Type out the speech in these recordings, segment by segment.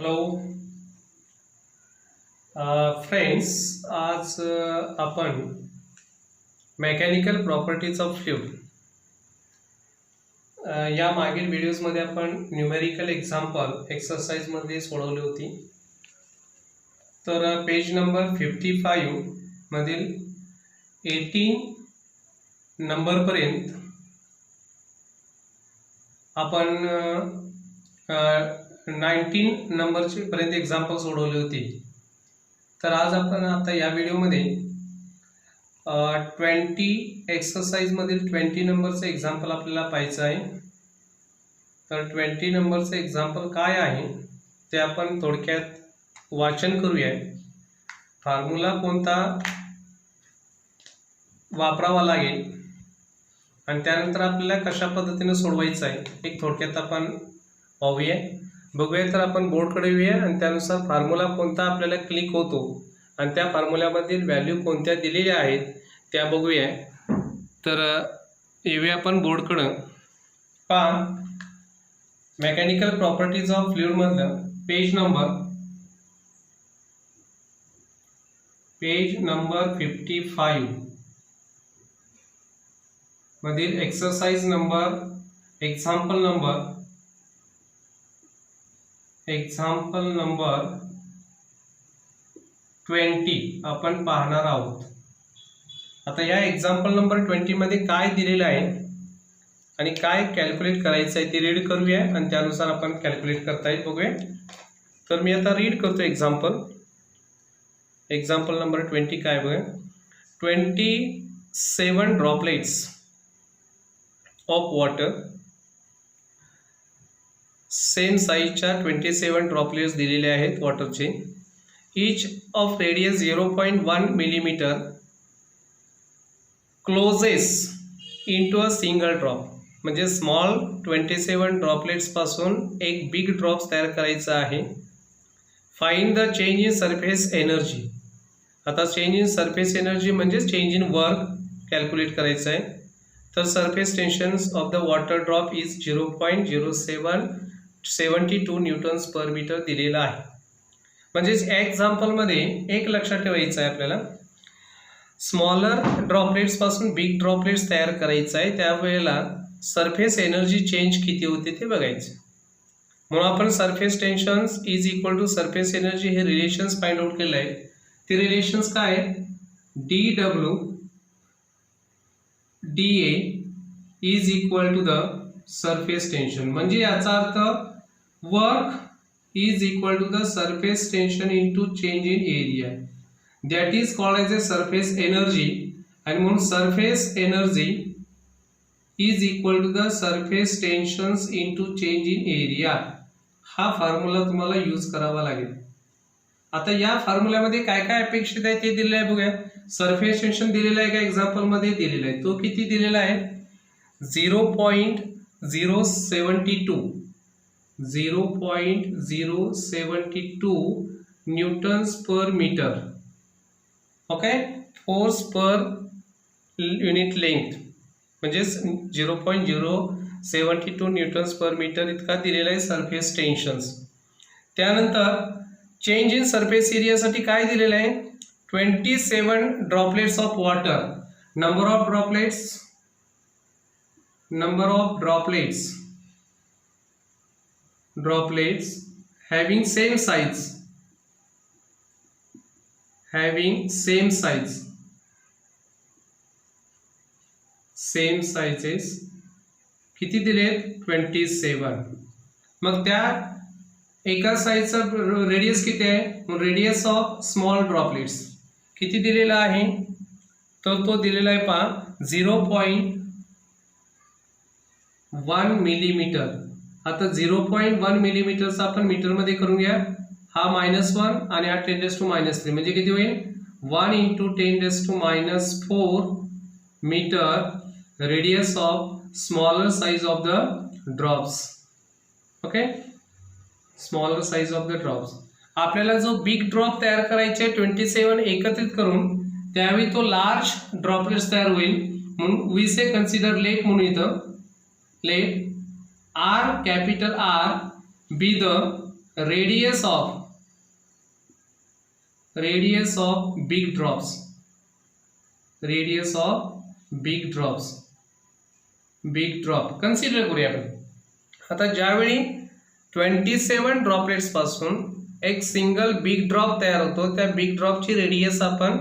Hello friends, आज आपण mechanical properties of fluid या मागील व्हिडिओजमध्ये आपण न्यूमेरिकल एक्झाम्पल एक्सरसाइजमध्ये सोडवली होती. तर पेज नंबर 55 मधील 18 नंबरपर्यंत आपण 19 नंबरची पर्यंत एक्झाम्पल सोडवली होती. तर आज आपण आता या व्हिडिओमध्ये 20 एक्सरसाइज मधील 20 नंबरचं एक्झाम्पल आपल्याला पाहायचं आहे. तर 20 नंबरचं एक्झाम्पल काय आहे ते आपण थोडक्यात वाचन करूया. फॉर्म्युला कोणता वापरावा लागेल आणि त्यानंतर आपल्याला कशा पद्धतीने सोडवायचं आहे एक थोडक्यात आपण पाहूया. बघूया. तर आपण बोर्डकडे येऊया आणि त्यानुसार फॉर्म्युला कोणता आपल्याला क्लिक होतो आणि त्या फॉर्म्युल्यामधील व्हॅल्यू कोणत्या दिलेल्या आहेत त्या बघूया. तर येऊया आपण बोर्डकडं. पहा, मेकॅनिकल प्रॉपर्टीज ऑफ फ्लूइड मधलं पेज नंबर 55 मधील एक्सरसाइज नंबर एक्झाम्पल नंबर 20 आपण पाहणार आहोत. आता या एक्झाम्पल नंबर 20 मध्ये काय दिलेलं आहे आणि काय कॅल्क्युलेट करायचं आहे ते रीड करूया आणि त्यानुसार आपण कॅल्क्युलेट करता येईल बघूया. तर मी आता रीड करतो एक्झाम्पल नंबर 20 काय बघा. 27 ड्रॉपलेट्स ऑफ वॉटर, सेम साईजच्या 27 ड्रॉपलेट्स दिलेले आहेत वॉटरचे. Each of radius 0.1 millimetre closes into a single drop. म्हणजे स्मॉल 27 ड्रॉपलेट्स पासून एक बिग ड्रॉप्स तयार करायचा आहे. Find the change in surface energy. आता चेंज इन सरफेस एनर्जी म्हणजे चेंज इन वर्क कॅल्क्युलेट करायचं आहे. तर surface tensions of the water drop is 0.0772 newtons per metre दिलेला आहे. म्हणजेच या एक्झाम्पलमध्ये एक लक्षात ठेवायचं आहे आपल्याला, स्मॉलर ड्रॉपलेट्स पासून बिग ड्रॉपलेट्स तयार करायचं आहे. त्यावेळेला सरफेस एनर्जी चेंज किती होते ते बघायचं. म्हणून आपण surface tensions is equal to surface energy हे रिलेशन्स फाइंड आउट केलं आहे. ते रिलेशन्स काय आहेत? dW dA is equal to the surface tension. म्हणजे याचा अर्थ work is equal to the surface tension into change in area. That is called as a surface energy. आणि म्हणून surface energy is equal to the surface tensions into change in area. हा formula तुम्हाला use करावा लागेल. आता या फॉर्म्युल्यामध्ये काय काय अपेक्षित आहे ते दिलेलं आहे बघूया. सरफेस टेन्शन दिलेलं आहे का एक्झाम्पल मध्ये दिलेला आहे. तो किती दिलेला आहे? 0.072 newtons per metre. Okay, force per unit length म्हणजे 0.072 न्यूटन्स पर मीटर इतका दिलेला आहे सरफेस टेन्शन्स. त्यानंतर चेंज इन सरफेस एरियासाठी काय दिलेलं आहे? 27 droplets of water. Number of droplets having same sizes किती दिलेत? 27. मग त्या एका साईजचा रेडियस किती आहे? रेडियस ऑफ स्मॉल ड्रॉपलेट्स किती दिलेला आहे? तर तो दिलेला आहे पहा 0.1 मिलीमीटर. आता 0.1 मिलीमीटरचा आपण मीटरमध्ये करून घ्या. हा -1 आणि हा 10⁻³ म्हणजे किती होईल? 1 × 10⁻⁴ metre radius of smaller size of the drops. Okay, smaller size of the drops. आपल्याला जो बिग ड्रॉप तयार करायचे 27 एकत्रित करून त्यावेळी तो लार्ज ड्रॉपलेट्स तयार होईल. म्हणून वी से कन्सिडर लेट म्हणून इथं let R capital R be the radius of big drops, radius of big drop consider करूया आपण. आता ज्यावेळी 27 ड्रॉपलेट्स पासून एक सिंगल बिग ड्रॉप तयार होतो, त्या बिग ड्रॉपची रेडियस आपण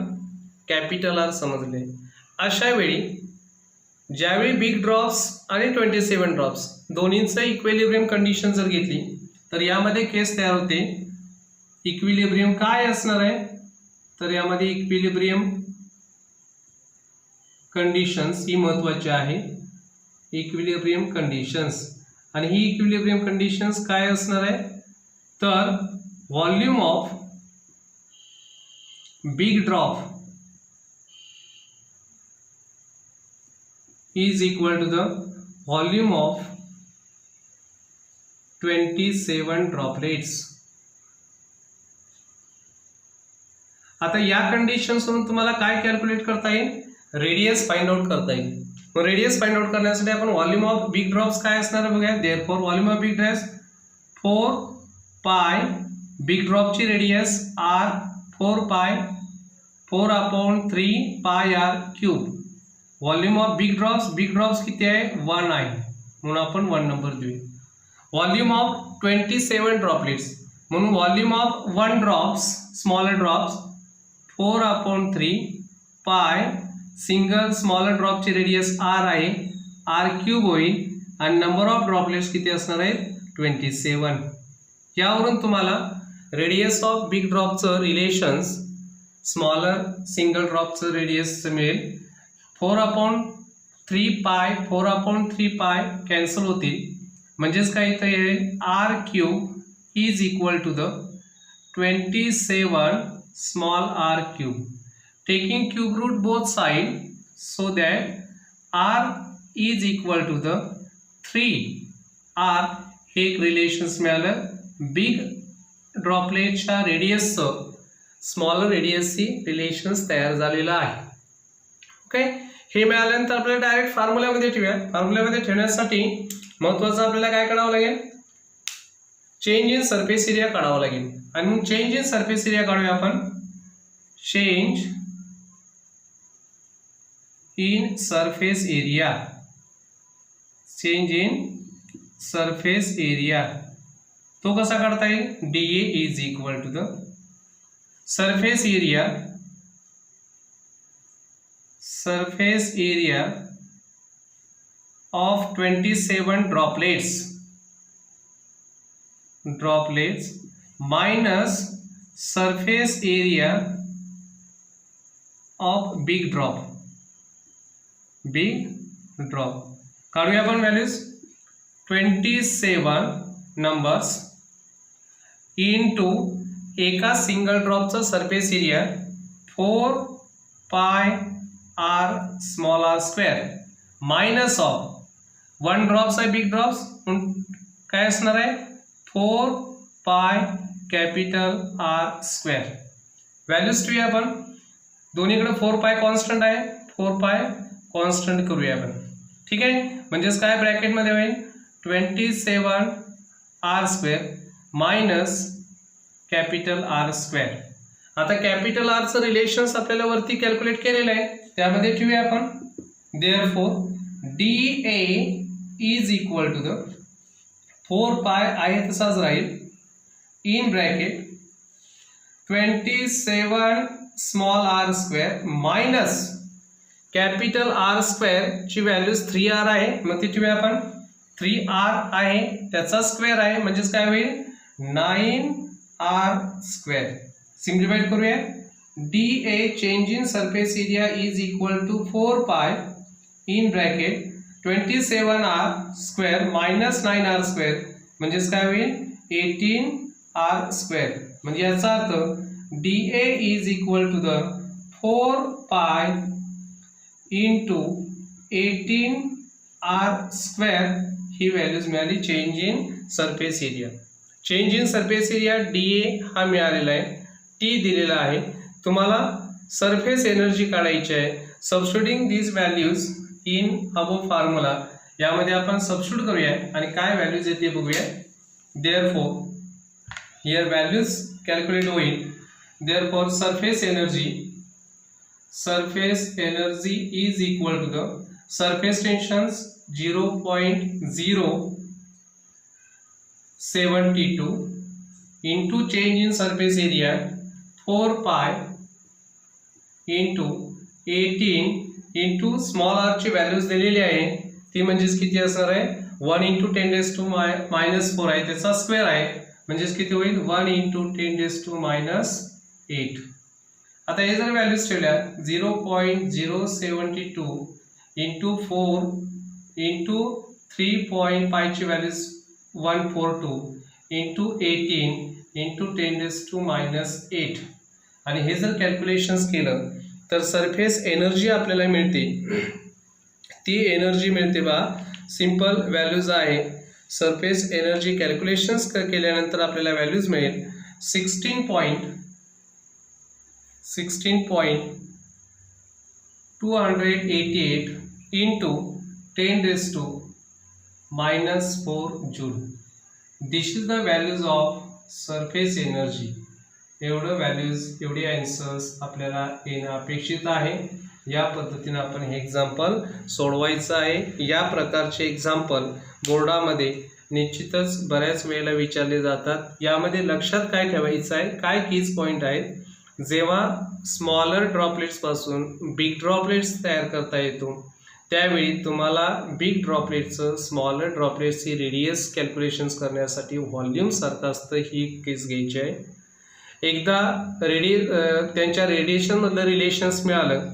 कॅपिटल आर समजले. अशा वेळी ज्यावेळी बिग ड्रॉप्स आणि 27 ड्रॉप्स दोन्हींचं इक्विलिब्रियम कंडिशन जर घेतली तर यामध्ये केस तयार होते. इक्विलिब्रियम काय असणार आहे, तर यामध्ये इक्विलिब्रियम कंडिशन्स ही महत्वाची आहे. इक्विलिब्रियम कंडिशन्स, आणि ही इक्विलिब्रियम कंडिशन्स काय असणार आहे, तर volume of big drop is equal to the volume of 27 droplets. आता या कंडिशन्स वरून तुम्हाला काय कॅल्क्युलेट करता येईल, रेडियस फाइंड आउट करता येईल. मग रेडियस फाइंड आउट करण्यासाठी आपण व्हॉल्यूम ऑफ बिग ड्रॉप्स काय असणार आहे बघूया. Therefore volume of big drops 4 पाय, बिग ड्रॉपची रेडियस r 4 पाय 4/3 पाय r cube. Volume of big drops किती आहे, 1 आहे, म्हणून आपण 1 नंबर देऊया. व्हॉल्यूम ऑफ 27 ड्रॉपलेट्स, म्हणून volume of 1 drops, smaller drops 4/3 पाय, सिंगल स्मॉलर ड्रॉपची रेडियस r आहे, r क्यूब होईल, आणि नंबर ऑफ ड्रॉपलेट्स किती असणार आहेत, 27. यावरून तुम्हाला रेडियस ऑफ बिग ड्रॉपचं रिलेशन्स स्मॉलर सिंगल ड्रॉपचं रेडियस मिळेल. 4/3 पाय कॅन्सल होतील, म्हणजेच काय इथं येईल, r cube is equal to the 27 small r cube. Taking cube root both side so that r is equal to the 3r. हे एक रिलेशन्स मिळालं. बिग ड्रॉपलेटच्या रेडियसचं स्मॉलर रेडियसची रिलेशन्स तयार झालेला आहे. ओके, हे मिळाल्यानंतर आपल्याला डायरेक्ट फॉर्म्युल्यामध्ये ठेवूया. फॉर्म्युल्यामध्ये ठेवण्यासाठी महत्त्वाचं आपल्याला काय काढावं लागेल, चेंज इन सरफेस एरिया काढावं लागेल. आणि मग चेंज इन सरफेस एरिया काढूया आपण. Change in surface area, change in surface area तो कसा काढता येईल, dA is equal to the surface area of 27 droplets minus surface area of big drop. काढूया आपण व्हॅल्यूज. 27 नंबर्स इनटू एका सिंगल ड्रॉपचा सरफेस एरिया 4 पाय r small r square minus of 1 drops आहे big drops, काय असणार आहे 4 pi capital R square. Values ठेवूया आपण. दोन्हीकडे 4 पाय कॉन्स्टंट आहे, 4 पाय कॉन्स्टंट करूया आपण. ठीक आहे, म्हणजेच काय ब्रॅकेटमध्ये होईल 27 R square minus capital R square. आता कॅपिटल R चं रिलेशन्स आपल्याला वरती कॅल्क्युलेट केलेलं आहे, त्यामध्ये ठेवूया आपण. Therefore dA is equal to the 4 pi आहे तसाच राहील in bracket 27 small r square minus capital R square ची व्हॅल्यूज 3r आहे, मग ती ठेवूया आपण. 3r आहे त्याचा स्क्वेअर आहे, म्हणजेच काय होईल 9r स्क्वेअर. सिम्प्लिफाइड करूया. dA change in surface area is equal to 4 pi in bracket 27r square minus 9r square, म्हणजेच काय होईल 18r स्क्वेअर. म्हणजे याचा अर्थ dA is equal to the 4 pi into 18r square ही व्हॅल्यूज मिळाली change in surface area. Change in surface area dA हा मिळालेला आहे, T दिलेला आहे. तुम्हाला सरफेस एनर्जी काढायची आहे. Substituting these values in above formula, यामध्ये आपण सबस्टिट्यूट करूया आणि काय व्हॅल्यूज येते बघूया. देअरफॉर here values calculate होईल. Therefore surface energy is equal to the surface tensions 0.072 into change in surface area 4 pi into 18 into small r ची values दिलेली आहे ती म्हणजेच किती असणार आहे 1 into 10 raised to minus 4 आहे त्याचा स्क्वेअर आहे म्हणजेच किती होईल 1 into 10 raised to minus 8. आता हे जर व्हॅल्यूज ठेवल्या 0.072 into 4 into 3.5 ची values 142 into 18 into 10 raised to minus 8 आणि हे जर कॅल्क्युलेशन्स केलं तर सरफेस एनर्जी आपल्याला मिळते. ती एनर्जी मिळते बा सिंपल व्हॅल्यूज आहे. सरफेस एनर्जी कॅल्क्युलेशन्स केल्यानंतर आपल्याला व्हॅल्यूज मिळेल 16.288 into 10 raised to minus 4 joule. This is the values of surface energy. एवढं व्हॅल्यूज एवढे आन्सर्स आपल्याला येणं अपेक्षित आहे. या पद्धतीने आपण हे एक्झाम्पल सोडवायचं आहे. या प्रकारचे एक्झाम्पल बोर्डामध्ये निश्चितच बऱ्याच वेळेला विचारले जातात. यामध्ये लक्षात काय ठेवायचं आहे, काय कीज पॉईंट आहेत. जेव्हा स्मॉलर ड्रॉपलेट्सपासून बिग ड्रॉपलेट्स तयार करता येतो त्यावेळी तुम्हाला बिग ड्रॉपलेटचं स्मॉलर ड्रॉपलेट्सची रेडियस कॅल्क्युलेशन्स करण्यासाठी व्हॉल्यूम सारखं असतं ही केस घ्यायची आहे. एकदा त्यांच्या रेडिएशनमधलं रिलेशन्स मिळालं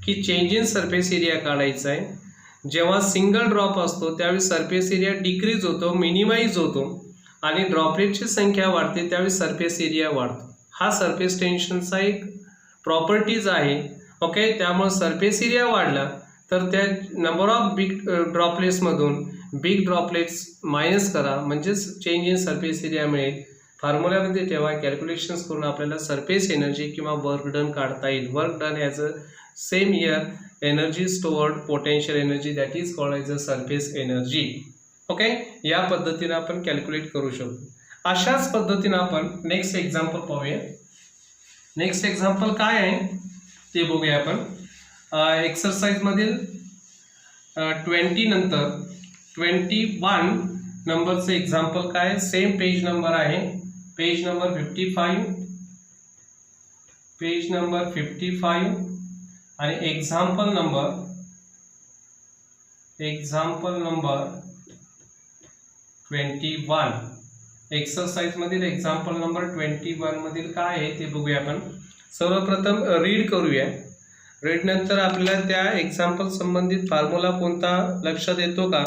की चेंज इन सरफेस एरिया काढायचा आहे. जेव्हा सिंगल ड्रॉप असतो त्यावेळी सरफेस एरिया डिक्रीज होतो, मिनिमाइज होतो आणि ड्रॉपलेटची संख्या वाढते त्यावेळी सरफेस एरिया वाढतो. हा सरफेस टेन्शनचा एक प्रॉपर्टीज आहे. ओके, त्यामुळे सरफेस एरिया वाढला तर त्या नंबर ऑफ बिग ड्रॉपलेट्समधून बिग ड्रॉपलेट्स मायनस करा म्हणजेच चेंज इन सरफेस एरिया मिळेल. फॉर्म्युलामध्ये ठेवा, कॅल्क्युलेशन्स करून आपल्याला सरफेस एनर्जी किंवा वर्क डन काढता येईल. Work done as a same year energy stored potential energy that is called as a surface energy. Okay, या पद्धतीने आपण कॅल्क्युलेट करू शकतो. अशाच पद्धतीने आपण नेक्स्ट एक्झाम्पल पाहूया. नेक्स्ट एक्झाम्पल काय आहे ते बघूया आपण. एक्सरसाइजमधील 20 नंतर 21 नंबरचं एक्झाम्पल काय, सेम पेज नंबर आहे, पेज नंबर 55 आणि एक्झाम्पल नंबर 21. एक्सरसाइज मधील एक्झाम्पल नंबर 21 मधील काय आहे ते बघूया आपण. सर्वप्रथम रीड करूया. रीड नंतर आपल्याला त्या एक्झाम्पल संबंधित फॉर्म्युला कोणता लक्षात येतो का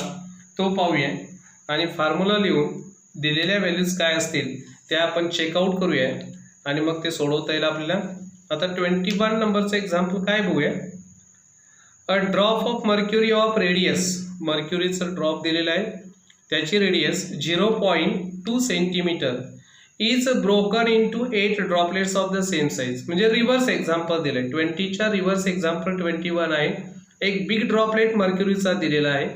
तो पाहूया आणि फॉर्म्युला लिहून दिलेल्या व्हॅल्यूज काय असतील त्या आपण चेकआउट करूया आणि मग ते सोडवता येईल आपल्याला. आता 21 नंबरचं एक्झाम्पल काय बघूया. A drop of mercury of radius, मर्क्युरीचं ड्रॉप दिलेला आहे त्याची radius 0.2 centimetre is broken into 8 droplets of the same size. म्हणजे रिव्हर्स एक्झाम्पल दिलं आहे. 20च्या रिव्हर्स एक्झाम्पल 21 आहे. एक बिग ड्रॉपलेट मर्क्युरीचा दिलेला आहे,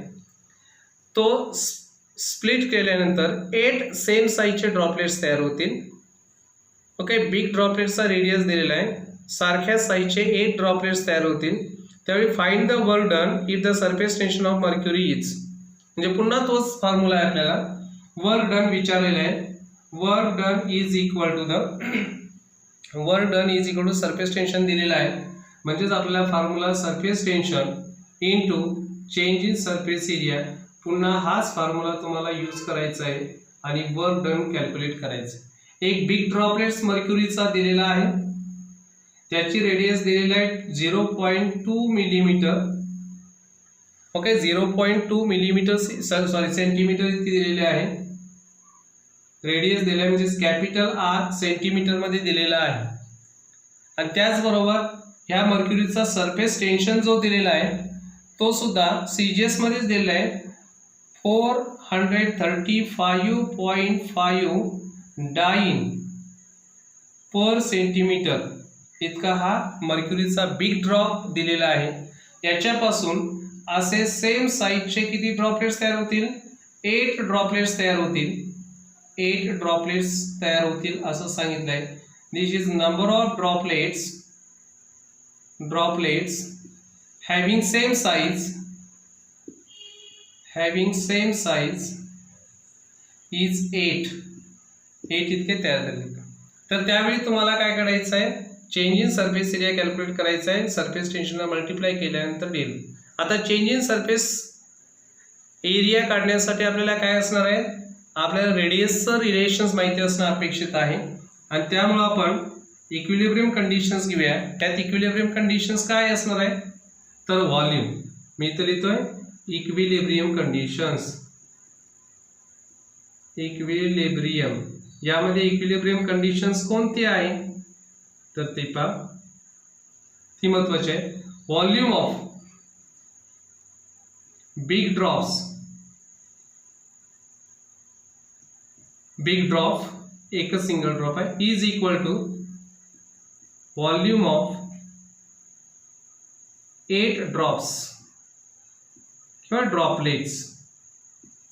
तो स्प्लिट केल्यानंतर 8 सेम साइजचे ड्रॉपलेट्स तयार होतील. ओके, बिग ड्रॉपलेट्सचा रेडियस दिलेला आहे, सारख्या साइजचे 8 ड्रॉपलेट्स तयार होतील. त्यावेळी find the work done if the surface tension off mercury is. म्हणजे पुन्हा तोच फॉर्म्युला आहे आपल्याला. वर्क डन विचारलेलं आहे. Work done is equal to surface tension दिलेला आहे म्हणजेच आपल्याला formula surface tension into change in surface area. पुन्हा हाच फॉर्म्युला तुम्हाला यूज करायचा आहे आणि वर्क डन कॅल्क्युलेट करायचं. एक बिग ड्रॉपलेट्स मर्क्युरीचा दिलेला आहे, त्याची रेडियस दिलेली आहे 0.2 मिलीमीटर. ओके, 0.2 मिलीमीटर सेंटीमीटर इतकी दिलेली आहे. रेडियस दिला म्हणजे कॅपिटल आर सेंटीमीटर मध्ये दिलेला आहे. आणि त्याचबरोबर ह्या मर्क्युरीचा सरफेस टेन्शन जो दिलेला आहे तो सुद्धा सीजीएस मध्येच दिलेला आहे 435.5 डाइन पर सेंटीमीटर इतका हा मर्क्युरीचा बिग ड्रॉप दिलेला आहे. याच्यापासून असे सेम साइजचे किती ड्रॉपलेट्स तयार होतील, 8 ड्रॉपलेट्स तयार होतील. 8 ड्रॉपलेट्स तयार होतील असं सांगितलंय. This is number of droplets having same size is 8 इतके तयार झाले. तर त्यावेळी तुम्हाला काय करायचं आहे, change in surface area calculate करायचा आहे. सरफेस टेन्शनला मल्टिप्लाय केल्यानंतर डेल. आता चेंज इन सरफेस एरिया काढण्यासाठी आपल्याला काय असणार आहे, आपल्याला रेडियसचं रिलेशन्स माहिती असणं अपेक्षित आहे. आणि त्यामुळे आपण इक्विलिब्रियम कंडिशन्स घेऊया. त्यात इक्विलिब्रियम कंडिशन्स काय असणार आहे, तर व्हॉल्यूम. मी इथं लिहितोय इक्विलिब्रियम कंडिशन्स. इक्विलिब्रियम यामध्ये इक्विलिब्रियम कंडिशन्स कोणती आहे, तर ती महत्वाची आहे. व्हॉल्यूम ऑफ बिग ड्रॉप एक सिंगल ड्रॉप आहे is equal to volume of 8 drops किंवा droplets.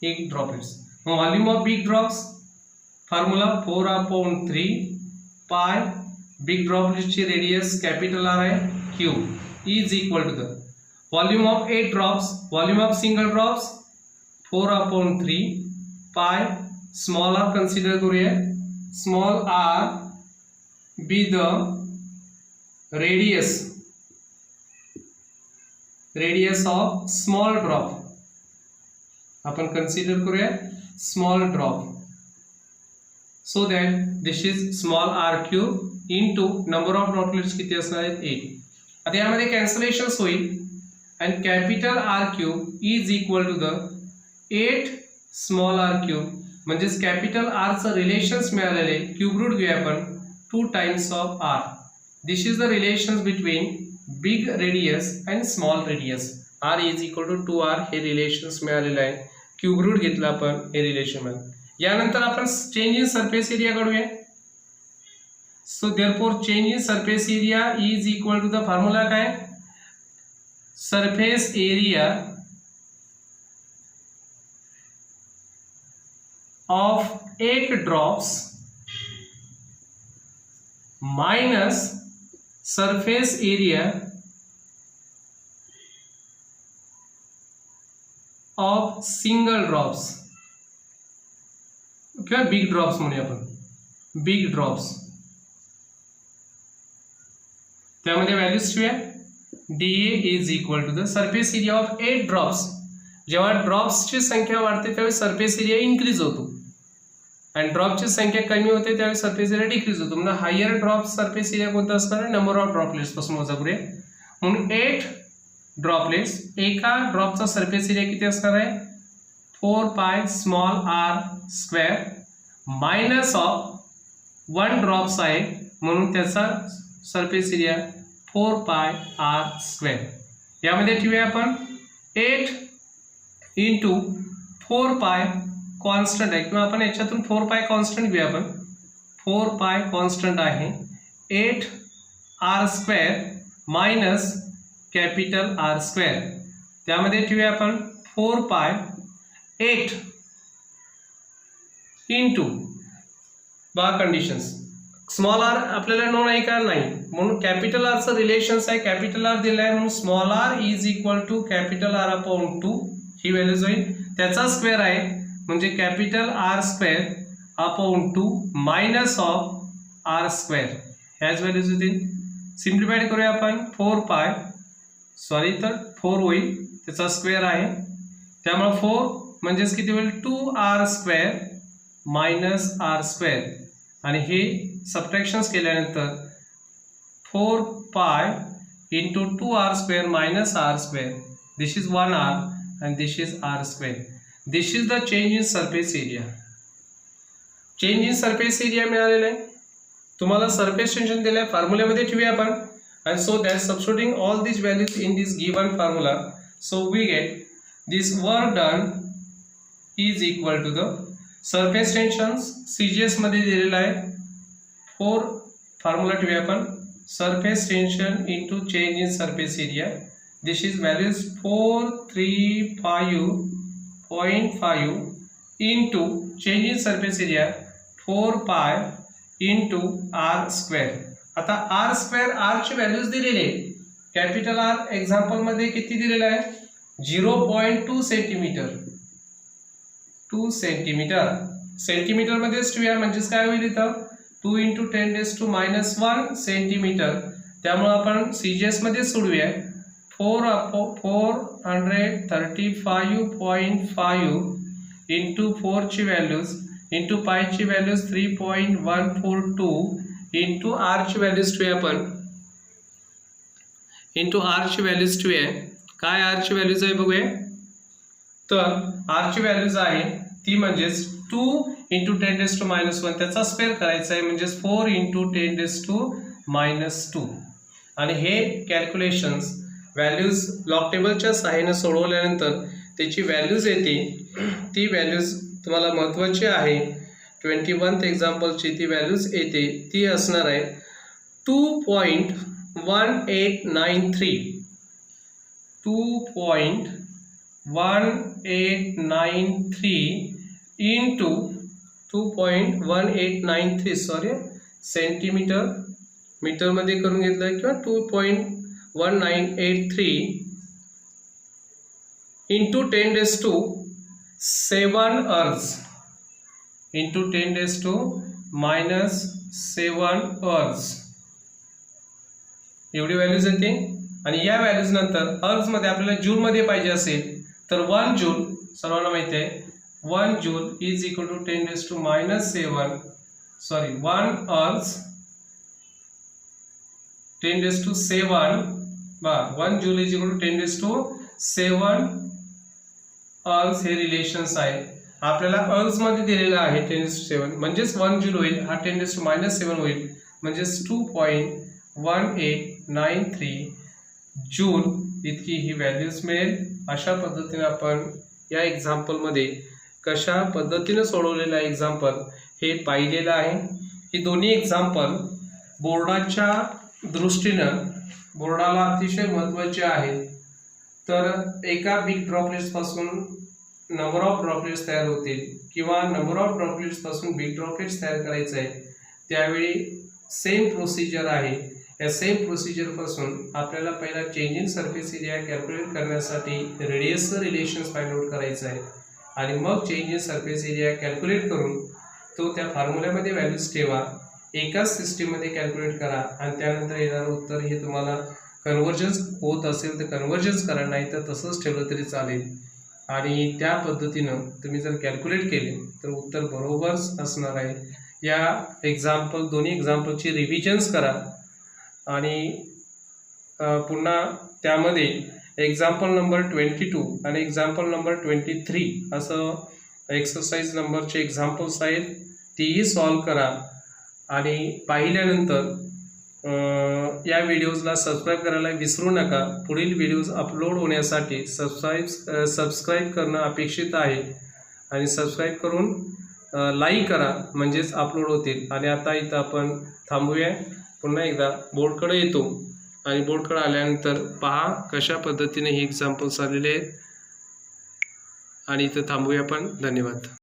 8 droplets. Volume of big drops formula 4/3 pi. Big ड्रॉपलेट्सची रेडियस कॅपिटल आर आहे cube is equal to the volume of 8 drops. Volume of single drops 4/3 pi. Small R consider करूया. Small R be the radius of small drop. आपण consider करूया small drop. So that this is small R cube into number of droplets किती असणार आहेत 8. आता यामध्ये cancellations होईल आणि capital R cube is equal to the 8 small R cube. म्हणजेच कॅपिटल आरचं रिलेशन्स मिळालेले क्यूब रूट घेऊया आपण 2 times of R. This is the relations between big radius and small radius. R is equal to 2r हे relations मिळालेलं आहे. Cube route घेतलं आपण हे रिलेशन मिळालं. यानंतर आपण चेंज इन सरफेस एरिया काढूया. So therefore change in surface area is equal to the formula काय, surface area of 8 drops minus surface area of single drops किंवा बिग ड्रॉप्स म्हणूया आपण. बिग ड्रॉप्स त्यामध्ये व्हॅल्यूज ठेवूया. DA is equal to the surface area of 8 drops. जेव्हा ड्रॉप्सची संख्या वाढते त्यावेळी सरफेस एरिया इन्क्रीज होतो आणि ड्रॉपची संख्या कमी होते त्यावेळी सरफेस एरिया डिक्रीज होतो. म्हणजे हायर ड्रॉप सरफेस एरिया कोणता असणार आहे, नंबर ऑफ ड्रॉपलेट्स पासून वजा करूया. म्हणून 8 ड्रॉपलेट्स, एका ड्रॉपचा सरफेस एरिया किती असणार आहे 4 pi small R square minus of 1 drops आहे म्हणून त्याचा सरफेस एरिया 4 पाय आर स्क्वेअर. यामध्ये ठेवूया आपण 8 इंटू 4 पाय कॉन्स्टंट आहे किंवा आपण याच्यातून 4 पाय कॉन्स्टंट घेऊया. आपण 4 पाय कॉन्स्टंट आहे 8 R square minus capital R square. त्यामध्ये ठेवूया आपण 4 पाय 8 इंटू बघा कंडिशन्स. स्मॉल आर आपल्याला नोन आहे का नाही म्हणून कॅपिटल आरचं रिलेशन्स आहे. कॅपिटल आर दिलं आहे म्हणून small R is equal to capital R upon 2 ही व्हॅल्यूज होईल. त्याचा स्क्वेअर आहे म्हणजे capital R square upon 2 minus of R square ह्याच व्हॅल्यूज होतील. सिम्प्लिफाईड करूया आपण 4 पाय सॉरी तर 4 होईल त्याचा स्क्वेअर आहे त्यामुळे 4 म्हणजेच किती होईल 2r square minus R square आणि हे सबट्रॅक्शन्स केल्यानंतर 4 pi into 2r square minus R square. This is 1r and this is r square. This is the change in surface area. Change in surface area मिळालेला आहे. तुम्हाला surface tension दिलं आहे फॉर्म्युल्यामध्ये ठेवूया आपण and so that substituting all these values in this given formula so we get this work done is equal to the surface tensions CGS मध्ये दिलेला आहे 4 फॉर्म्युला ठेवूया आपण surface tension into change in surface area. This is values 435.5 into change in surface area 4 pi into R square. आता R square R ची values दिलेली आहे. Capital R example मध्ये किती दिलेला आहे 0.2 सेंटीमीटर. 2 सेंटीमीटर सेंटीमीटर मध्येच ठेवूया म्हणजेच काय होईल इथं 2 × 10⁻⁻1 सेंटीमीटर. त्यामुळे आपण सीजीएस मध्ये सोडूया 435.5 इंटू 4 ची व्हॅल्यूज इंटू पाय ची व्हॅल्यूज 3.142 इंटू आर ची व्हॅल्यूज ठेवूया आपण इंटू आर ची व्हॅल्यूज ठेवूया. काय आर ची व्हॅल्यूज आहे बघूया. तर आर ची व्हॅल्यूज आहे ती म्हणजेच 2 × 10⁻⁻1 त्याचा स्क्वेअर करायचा आहे म्हणजेच 4 × 10⁻². आणि हे कॅल्क्युलेशन्स व्हॅल्यूज लॉग टेबलच्या सहाय्याने सोडवल्यानंतर त्याची व्हॅल्यूज येते. ती व्हॅल्यूज तुम्हाला महत्त्वाची आहे 21th एक्झाम्पलची ती व्हॅल्यूज येते ती असणार आहे 2.1893 इंटू 2.1893 सेंटीमीटर मीटरमध्ये करून घेतलं किंवा 2.1983 इंटू 10⁻⁷ अर्ज इंटू 10⁻⁻7 अर्ज एवढी व्हॅल्यूज येते. आणि या व्हॅल्यूज नंतर अर्ज मध्ये आपल्याला जूल मध्ये पाहिजे असेल तर 1 जूल सर्वांना माहिती आहे 1 joule is equal to 10⁻⁷ sorry 1 erg 10⁻⁷ 1 joule is equal to 10⁻⁷ अर्ज हे रिलेशन्स आहे. आपल्याला अर्ज मध्ये दिलेलं आहे 10⁻⁷ म्हणजेच 1 जूल होईल हा 10⁻⁷ होईल म्हणजेच 2.1893 जूल इतकी ही व्हॅल्यूज मिळेल. अशा पद्धतीने आपण या एक्झाम्पल मध्ये कशा पद्धतीने सोडवलेला एक्झाम्पल हे पाहिलेलं आहे. ही दोन्ही एक्झाम्पल बोर्डाच्या दृष्टीनं बोर्डाला अतिशय महत्त्वाचे आहेत. तर एका बिग ड्रॉपलेट्स पासून नंबर ऑफ ड्रॉपलेट्स तयार होतील किंवा नंबर ऑफ ड्रॉपलेट्स पासून बिग ड्रॉपलेट्स तयार करायचे आहे त्यावेळी सेम प्रोसिजर आहे. या सेम प्रोसिजर पासून आपल्याला पहिला change in surface area calculate करण्यासाठी रेडियसचं रिलेशन्स फाइंड आउट करायचं आहे आणि मग change in surface area calculate करून तो त्या फॉर्म्युल्यामध्ये व्हॅल्यूज ठेवा. एकाच सिस्टीममध्ये कॅल्क्युलेट करा आणि त्यानंतर येणारं उत्तर हे तुम्हाला कन्व्हर्जन्स होत असेल तर कन्व्हर्जन्स करा नाही तर तसंच ठेवलं तरी चालेल. आणि त्या पद्धतीनं तुम्ही जर कॅल्क्युलेट केले तर उत्तर बरोबरच असणार आहे. या एक्झाम्पल दोन्ही एक्झाम्पलची रिव्हिजन्स करा आणि पुन्हा त्यामध्ये एक्झाम्पल नंबर 22 आणि एक्झाम्पल नंबर 23 असं एक्सरसाइज नंबरचे एक्झाम्पल्स आहेत तीही सॉल्व करा. आणि पाहिल्यानंतर या व्हिडिओजला सबस्क्राईब करायला विसरू नका. पुढील व्हिडिओज अपलोड होण्यासाठी सबस्क्राईब करणं अपेक्षित आहे आणि सबस्क्राईब करून लाईक करा म्हणजेच अपलोड होतील. आणि आता इथं आपण थांबूया. पुन्हा एकदा बोर्डकडे येतो आणि बोर्डकडे आल्यानंतर पहा कशा पद्धतीने ही एक्झाम्पल्स आलेले आहेत आणि इथं थांबूया आपण. धन्यवाद.